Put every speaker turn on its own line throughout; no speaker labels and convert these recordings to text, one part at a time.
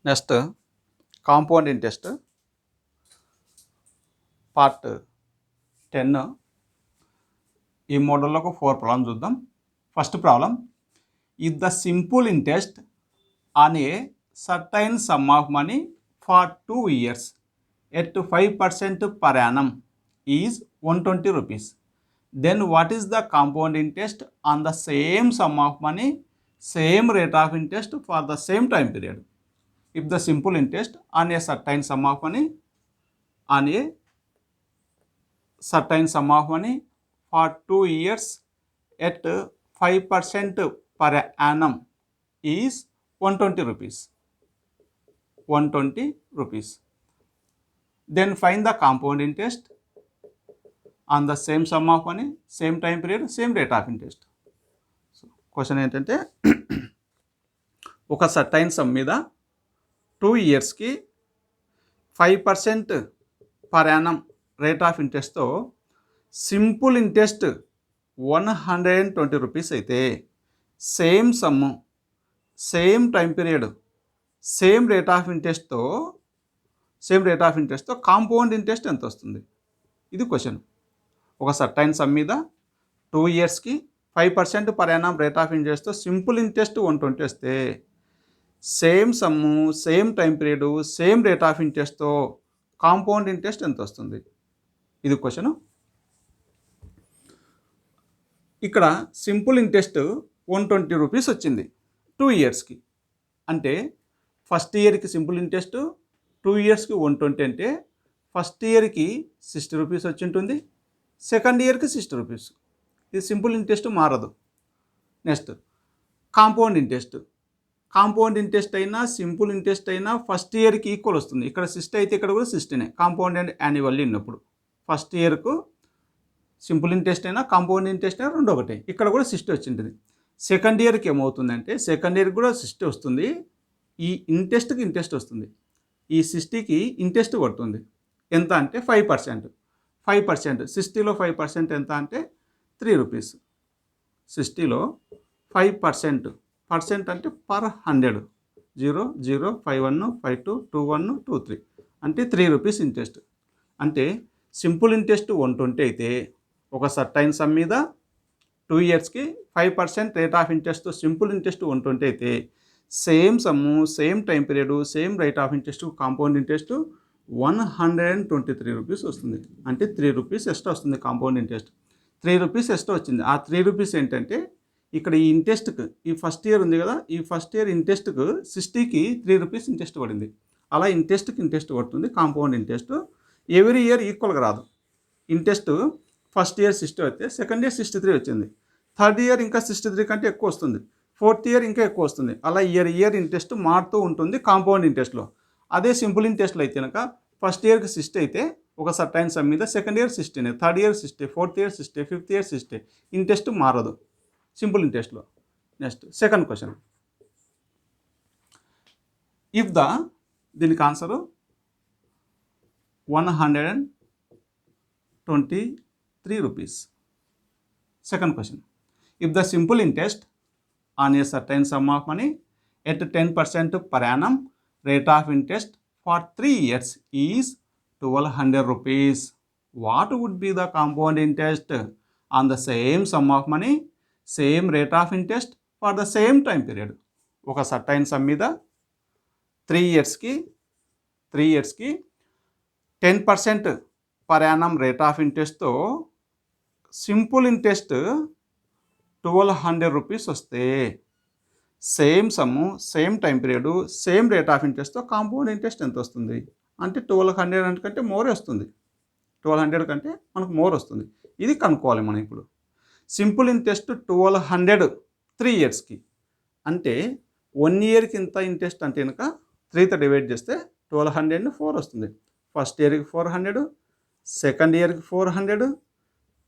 Next compound interest part 10. ఈ మోడల్లో ఒక 4 ప్రాబ్లమ్ చూద్దాం. First problem, if the simple interest on a certain sum of money for 2 years at 5% per annum is 120 rupees. Then what is the compound interest on the same sum of money, same rate of interest for the same time period? If the simple interest on a certain sum of money for 2 years at 5% per annum is 120 rupees. 120 rupees. Then find the compound interest on the same sum of money, same time period, same rate of interest. So question ఏంటంటే, ఒక certain sum మీద 2 yearsకి 5% per annum rate of ఇంట్రెస్ట్తో simple interest 120 rupees అయితే same sum, same time period, same rate of ఇంట్రెస్ట్తో compound interest ఎంత వస్తుంది? ఇది క్వశ్చన్. ఒక సర్టైన్ సమ్ మీద 2 yearsకి 5% పర్ యానం రేట్ ఆఫ్ ఇంట్రెస్ట్తో సింపుల్ ఇంట్రెస్ట్ 120 వస్తే same sum, same time period, same rate of ఇంట్రెస్ట్తో కాంపౌండ్ ఇంట్రెస్ట్ ఎంత వస్తుంది? ఇది క్వశ్చను. ఇక్కడ సింపుల్ ఇంట్రెస్ట్ 120 రూపీస్ వచ్చింది 2 yearsకి. అంటే ఫస్ట్ ఇయర్కి సింపుల్ ఇంట్రెస్ట్ 2 yearsకి 120 అంటే ఫస్ట్ ఇయర్కి 60 రూపీస్ వచ్చి ఉంటుంది, సెకండ్ ఇయర్కి 60 రూపీస్. ఇది సింపుల్ ఇంట్రెస్ట్ మారదు. నెక్స్ట్ కాంపౌండ్ ఇంట్రెస్ట్ అయినా సింపుల్ ఇంట్రెస్ట్ అయినా ఫస్ట్ ఇయర్కి ఈక్వల్ వస్తుంది. ఇక్కడ 60 అయితే ఇక్కడ కూడా 60నే. కాంపౌండ్ అండ్ యాన్యువల్లీ ఉన్నప్పుడు ఫస్ట్ ఇయర్కు సింపుల్ ఇంట్రెస్ట్ అయినా కాంపౌండ్ ఇంట్రెస్ట్ అయినా రెండు ఒకటే. ఇక్కడ కూడా 60 వచ్చింటుంది. సెకండ్ ఇయర్కి ఏమవుతుందంటే సెకండ్ ఇయర్కి కూడా 60 వస్తుంది. ఈ ఇంట్రెస్ట్కి ఇంట్రెస్ట్ వస్తుంది. ఈ 60కి ఇంట్రెస్ట్ పడుతుంది. ఎంత అంటే 5%. 60లో 5% ఎంత అంటే 3 రూపీస్. 60లో 5% అంటే పర్ 100. 0 0 51 52 21 23 అంటే 3 రూపీస్ ఇంట్రెస్ట్. అంటే సింపుల్ ఇంట్రెస్ట్ 120 అయితే ఒక సర్టైన్ సమ్ మీద 2 yearsకి 5% rate of interest, simple interest 120 అయితే same sum, same time period, same rate of interest, compound interest 123 rupees వస్తుంది. అంటే 3 రూపీస్ ఎక్స్ట్రా వస్తుంది కాంపౌండ్ ఇంట్రెస్ట్. 3 రూపీస్ ఎక్స్ట్రా వచ్చింది. ఆ 3 రూపీస్ ఏంటంటే ఇక్కడ ఈ ఇంట్రెస్ట్కి, ఈ ఫస్ట్ ఇయర్ ఉంది కదా, ఈ ఫస్ట్ ఇయర్ ఇంట్రెస్ట్కు 60కి 3 రూపీస్ ఇంట్రెస్ట్ పడింది. అలా ఇంట్రెస్ట్కి ఇంట్రెస్ట్ పడుతుంది. కాంపౌండ్ ఇంట్రెస్ట్ ఎవ్రీ ఇయర్ ఈక్వల్గా రాదు. ఇంట్రెస్ట్ ఫస్ట్ ఇయర్ 60 అయితే సెకండ్ ఇయర్ 63 వచ్చింది, థర్డ్ ఇయర్ ఇంకా 63 కంటే ఎక్కువ వస్తుంది, ఫోర్త్ ఇయర్ ఇంకా ఎక్కువ వస్తుంది. అలా ఇయర్ ఇంట్రెస్ట్ మారుతూ ఉంటుంది కాంపౌండ్ ఇంట్రెస్ట్లో. అదే సింపుల్ ఇంట్రెస్ట్లో అయితే కనుక ఫస్ట్ ఇయర్కి 60 అయితే ఒక సర్టైన్ సమ్ మీద second year 60, third year 60, fourth year 60, fifth year 60. Interest మారదు సింపుల్ ఇంట్రెస్ట్లో. నెక్స్ట్ సెకండ్ క్వశ్చన్, ఇఫ్ దీనికి answer 123 rupees. Second question, if the simple interest on a certain sum of money at 10% per annum rate of interest for 3 years is 1200 rupees, what would be the compound interest on the same sum of money, same rate of interest for the same time period? ఒక certain sum మీద 3 yearsకి 10% per annum rate of ఇంట్రెస్ట్తో simple interest 1200 rupees వస్తే same sum, same time period, same rate of ఇంట్రెస్ట్తో compound interest ఎంత వస్తుంది? అంటే 1200 కంటే మోర్ వస్తుంది. 1200 కంటే మనకు మోర్ వస్తుంది. ఇది కనుక్కోవాలి మనం ఇప్పుడు. సింపుల్ ఇంట్రెస్ట్ 1200 3 yearsకి అంటే 1 yearకి ఇంత ఇంట్రెస్ట్ అంటే కనుక 3తో డివైడ్ చేస్తే 1200 4 వస్తుంది. ఫస్ట్ ఇయర్కి 400, సెకండ్ ఇయర్కి 400,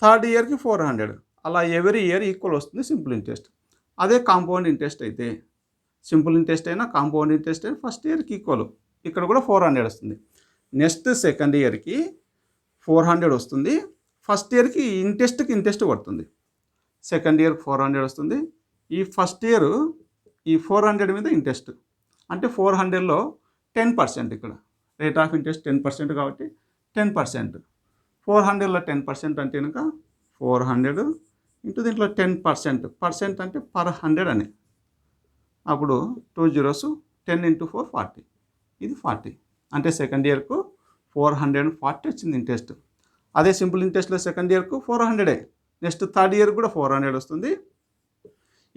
థర్డ్ ఇయర్కి 400. అలా ఎవ్రీ ఇయర్ ఈక్వల్ వస్తుంది సింపుల్ ఇంట్రెస్ట్. అదే కాంపౌండ్ ఇంట్రెస్ట్ అయితే, సింపుల్ ఇంట్రెస్ట్ అయినా కాంపౌండ్ ఇంట్రెస్ట్ అయినా ఫస్ట్ ఇయర్కి ఈక్వల్. ఇక్కడ కూడా 400 వస్తుంది. నెక్స్ట్ సెకండ్ ఇయర్కి 400 వస్తుంది. ఫస్ట్ ఇయర్కి ఇంట్రెస్ట్కి ఇంట్రెస్ట్ పడుతుంది. సెకండ్ ఇయర్ 400 వస్తుంది. ఈ ఫస్ట్ ఇయర్ ఈ 400 మీద ఇంట్రెస్ట్ అంటే 400లో 10% ఇక్కడ రేట్ ఆఫ్ ఇంట్రెస్ట్ 10% కాబట్టి 10%. 400లో 10% అంటే కనుక 400 ఇంటూ దీంట్లో 10%. పర్సెంట్ అంటే పర్ 100 అని. అప్పుడు 2 zeros 10 into 4 40. ఇది 40 అంటే సెకండ్ ఇయర్కు 440 వచ్చింది ఇంట్రెస్ట్. అదే సింపుల్ ఇంట్రెస్ట్లో సెకండ్ ఇయర్కు 400. నెక్స్ట్ థర్డ్ ఇయర్ కూడా 400 వస్తుంది.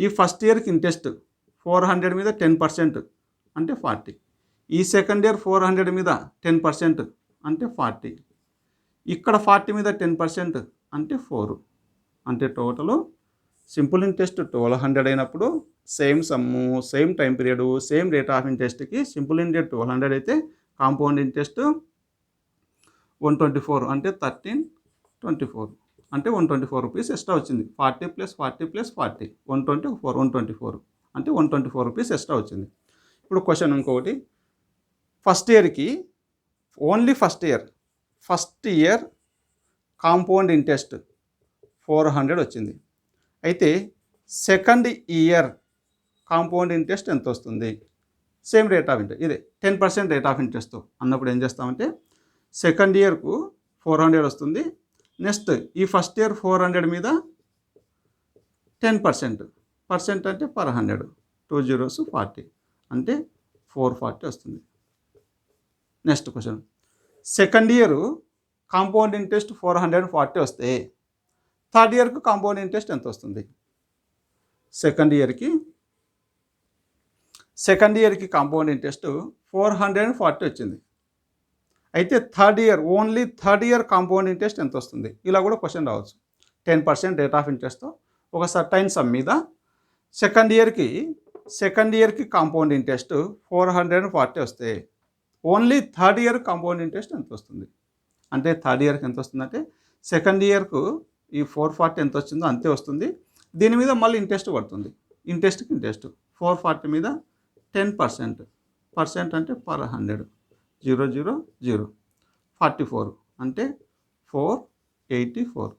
ఈ ఫస్ట్ ఇయర్కి ఇంట్రెస్ట్ 400 మీద 10% అంటే 40. ఈ సెకండ్ ఇయర్ 400 మీద 10% అంటే 40. ఇక్కడ 40 మీద 10% అంటే 4. అంటే టోటలు సింపుల్ ఇంట్రెస్ట్ 1200 అయినప్పుడు same sum, same time period, same rate of ఇంట్రెస్ట్కి సింపుల్ ఇంట్రెస్ట్ 1200 అయితే కాంపౌండ్ ఇంట్రెస్ట్ 124 అంటే 1324 అంటే 124 రూపీస్ ఎక్స్ట్రా వచ్చింది. 40 + 40 + 40 124 అంటే 124 రూపీస్ ఎక్స్ట్రా వచ్చింది. ఇప్పుడు క్వశ్చన్ ఇంకొకటి, ఫస్ట్ ఇయర్కి only first year compound interest 400 వచ్చింది. అయితే సెకండ్ ఇయర్ కాంపౌండ్ ఇంట్రెస్ట్ ఎంత వస్తుంది? సేమ్ రేట్ ఆఫ్ ఇంట్రెస్ట్, ఇదే 10% రేట్ ఆఫ్ ఇంట్రెస్ట్తో అన్నప్పుడు ఏం చేస్తామంటే సెకండ్ ఇయర్కు 400 వస్తుంది. నెక్స్ట్ ఈ ఫస్ట్ ఇయర్ 400 మీద 10%. పర్సెంట్ అంటే పర్ 100. 2 zeros 40 అంటే 440 వస్తుంది. Next question, second year compound interest 440 వస్తే థర్డ్ ఇయర్కు కాంపౌండ్ ఇంట్రెస్ట్ ఎంత వస్తుంది? సెకండ్ ఇయర్కి కాంపౌండ్ ఇంట్రెస్ట్ 440 వచ్చింది. అయితే only third year compound interest ఎంత వస్తుంది? ఇలా కూడా క్వశ్చన్ రావచ్చు. 10% రేట్ ఆఫ్ ఇంట్రెస్ట్తో ఒక సర్టైన్ సమ్ మీద సెకండ్ ఇయర్కి కాంపౌండ్ ఇంట్రెస్ట్ 440 వస్తే only third year compound interest ఎంత వస్తుంది? అంటే థర్డ్ ఇయర్కి ఎంత వస్తుందంటే సెకండ్ ఇయర్కు ఈ 440 ఎంత వచ్చిందో అంతే వస్తుంది. దీని మీద మళ్ళీ ఇంట్రెస్ట్ పడుతుంది. ఇంట్రెస్ట్కి ఇంట్రెస్ట్ 440 మీద 10%. పర్సెంట్ అంటే పర్ 100. 000 44 అంటే 484.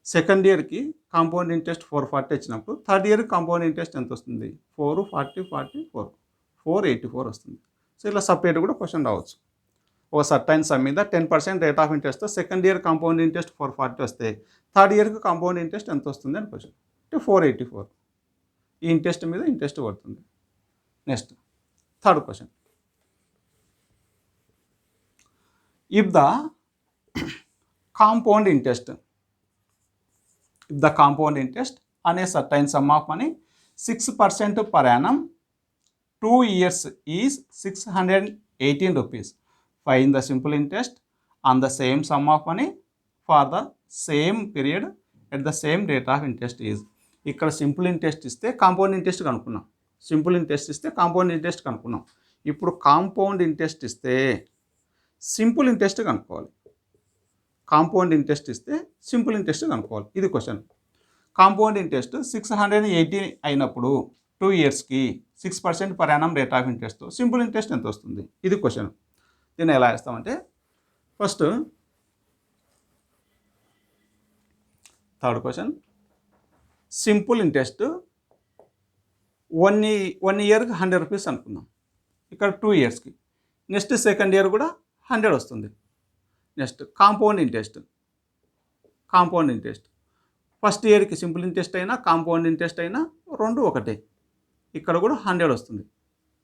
సెకండ్ ఇయర్కి కాంపౌండ్ ఇంట్రెస్ట్ 440 వచ్చినప్పుడు థర్డ్ ఇయర్ కాంపౌండ్ ఇంట్రెస్ట్ ఎంత వస్తుంది? 440 484 వస్తుంది. సో ఇలా సపరేట్ కూడా క్వశ్చన్ రావచ్చు. ఒక సర్టైన్ సమ్ మీద 10% రేట్ ఆఫ్ ఇంట్రెస్ట్తో సెకండ్ ఇయర్ కాంపౌండ్ ఇంట్రెస్ట్ 440 వస్తే థర్డ్ ఇయర్కి కాంపౌండ్ ఇంట్రెస్ట్ ఎంత వస్తుంది అని క్వశ్చన్. అంటే 484. ఈ ఇంట్రెస్ట్ మీద ఇంట్రెస్ట్ పడుతుంది. Next third question, if the compound interest on a certain sum of money 6% per annum 2 years is 618 rupees, find the simple interest on the same sum of money for the same period at the same rate of interest is. ఇక్కడ simple interest ఇస్తే compound interest కనుక్కున్నాం. ఇప్పుడు compound interest ఇస్తే simple interest కనుక్కోవాలి. ఇది question. Compound interest 680 అయినప్పుడు 2 ఇయర్స్కి 6% per annum rate of ఇంట్రెస్ట్తో simple interest ఎంత వస్తుంది? ఇది క్వశ్చన్. దీన్ని ఎలా వేస్తామంటే first third question, simple interest 1 ఇయర్కి 100 రూపీస్ అనుకుందాం. ఇక్కడ 2 ఇయర్స్కి. నెక్స్ట్ సెకండ్ ఇయర్ కూడా 100 వస్తుంది. నెక్స్ట్ కాంపౌండ్ ఇంట్రెస్ట్ ఫస్ట్ ఇయర్కి సింపుల్ ఇంట్రెస్ట్ అయినా కాంపౌండ్ ఇంట్రెస్ట్ అయినా రెండు ఒకటే. ఇక్కడ కూడా 100 వస్తుంది.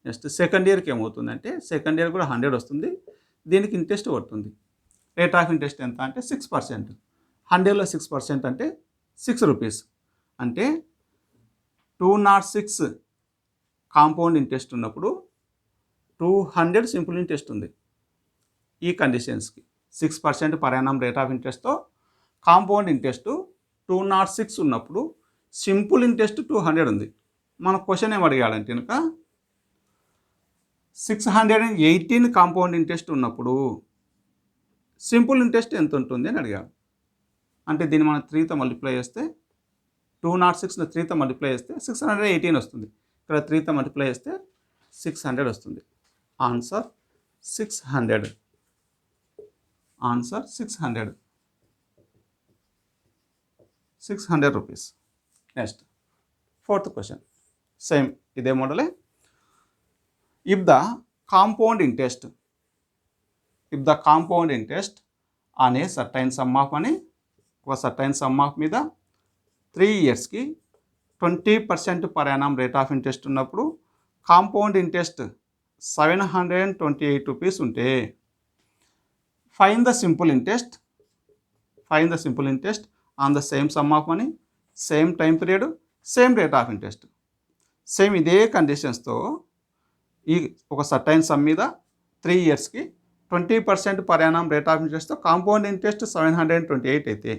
నెక్స్ట్ సెకండ్ ఇయర్కి ఏమవుతుందంటే సెకండ్ ఇయర్ కూడా 100 వస్తుంది. దీనికి ఇంట్రెస్ట్ పడుతుంది. రేట్ ఆఫ్ ఇంట్రెస్ట్ ఎంత అంటే 6%. 100లో 6% అంటే 6 రూపీస్. అంటే 206 కాంపౌండ్ ఇంట్రెస్ట్ ఉన్నప్పుడు 200 సింపుల్ ఇంట్రెస్ట్ ఉంది. ఈ కండిషన్స్కి 6% పర్ యానం రేట్ ఆఫ్ ఇంట్రెస్ట్తో కాంపౌండ్ ఇంట్రెస్ట్ 206 ఉన్నప్పుడు సింపుల్ ఇంట్రెస్ట్ 200 ఉంది. మన క్వశ్చన్ ఏం అడిగాడంటే కనుక 618 కాంపౌండ్ ఇంట్రెస్ట్ ఉన్నప్పుడు సింపుల్ ఇంట్రెస్ట్ ఎంత ఉంటుంది అని అడిగాడు. అంటే దీన్ని మనం 3తో మల్టిప్లై చేస్తే 206ని 3తో మల్టిప్లై చేస్తే 618 వస్తుంది. ఇక్కడ 3తో మల్టిప్లై చేస్తే 600 వస్తుంది. Answer 600 rupees. Next fourth question, same ఇదే మోడలే. If the compound interest. If the compound interest on a certain sum of అని, ఒక సర్టైన్ సమ్ ఆఫ్ మీద 3 ఇయర్స్కి 20% per annum rate of interest ఉన్నప్పుడు కాంపౌండ్ ఇంట్రెస్ట్ 728 రూపీస్ ఉంటే find the simple interest on the same sum of money, same time period, same rate of interest. Same ఇదే కండిషన్స్తో ఈ ఒక సర్టైన్ సమ్ మీద 3 ఇయర్స్కి 20% పర్ యానం రేట్ ఆఫ్ ఇంట్రెస్ట్తో compound interest 728 అయితే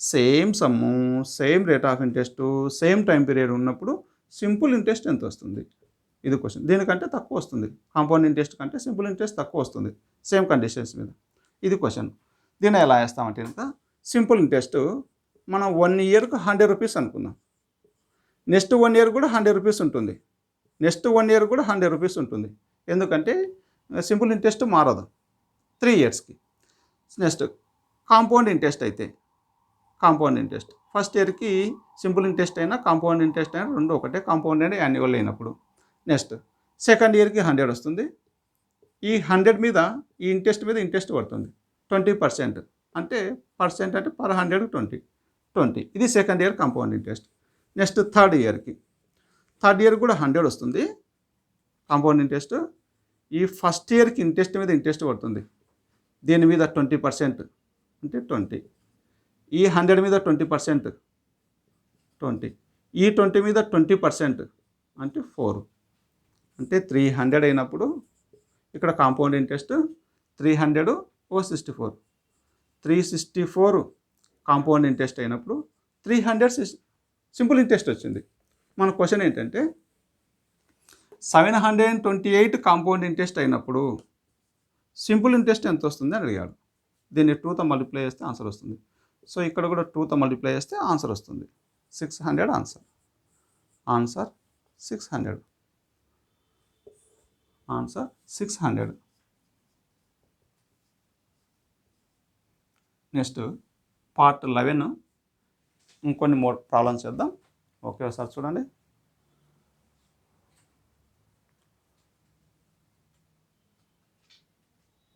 same sum, same rate of interest, same time period ఉన్నప్పుడు simple interest ఎంత వస్తుంది? ఇది క్వశ్చన్. దీనికంటే తక్కువ వస్తుంది, కాంపౌండ్ ఇంట్రెస్ట్ కంటే సింపుల్ ఇంట్రెస్ట్ తక్కువ వస్తుంది సేమ్ కండిషన్స్ మీద. ఇది క్వశ్చన్. దీన్ని ఎలా వేస్తామంటే కనుక సింపుల్ ఇంట్రెస్ట్ మనం 1 ఇయర్కు 100 రూపీస్ అనుకుందాం. నెక్స్ట్ 1 ఇయర్ కూడా 100 రూపీస్ ఉంటుంది, నెక్స్ట్ 1 ఇయర్ కూడా 100 రూపీస్ ఉంటుంది. ఎందుకంటే సింపుల్ ఇంట్రెస్ట్ మారదు 3 ఇయర్స్కి. నెక్స్ట్ కాంపౌండ్ ఇంట్రెస్ట్ అయితే, కాంపౌండ్ ఇంట్రెస్ట్ ఫస్ట్ ఇయర్కి సింపుల్ ఇంట్రెస్ట్ అయినా కాంపౌండ్ ఇంట్రెస్ట్ అయినా రెండు ఒకటే, కాంపౌండ్ అయినా యాన్యువల్ అయినప్పుడు. నెక్స్ట్ సెకండ్ ఇయర్కి 100 వస్తుంది. ఈ 100 మీద ఈ ఇంట్రెస్ట్ మీద ఇంట్రెస్ట్ పడుతుంది 20%, అంటే పర్సెంట్ అంటే పర్ 100 20. ఇది second year compound interest. Next third year కూడా 100 వస్తుంది కాంపౌండ్ ఇంట్రెస్ట్. ఈ ఫస్ట్ ఇయర్కి ఇంట్రెస్ట్ మీద ఇంట్రెస్ట్ పడుతుంది, దీని మీద 20% అంటే 20. ఈ 100 మీద 20% 20, ఈ 20 మీద 20% అంటే 4, అంటే 300 అయినప్పుడు ఇక్కడ కాంపౌండ్ ఇంట్రెస్ట్ 300 ఓ 64, 364 కాంపౌండ్ ఇంట్రెస్ట్ అయినప్పుడు 300 సింపుల్ ఇంట్రెస్ట్ వచ్చింది. మన క్వశ్చన్ ఏంటంటే 728 కాంపౌండ్ ఇంట్రెస్ట్ అయినప్పుడు సింపుల్ ఇంట్రెస్ట్ ఎంత వస్తుంది అని అడిగాడు. దీన్ని 2తో మల్టిప్లై చేస్తే ఆన్సర్ వస్తుంది. సో ఇక్కడ కూడా 2తో మల్టిప్లై చేస్తే ఆన్సర్ వస్తుంది 600. ఆన్సర్ 600. నెక్స్ట్ పార్ట్ 11 ఇంకొన్ని మోర్ ప్రాబ్లమ్స్ చేద్దాం. ఓకే, ఒకసారి చూడండి.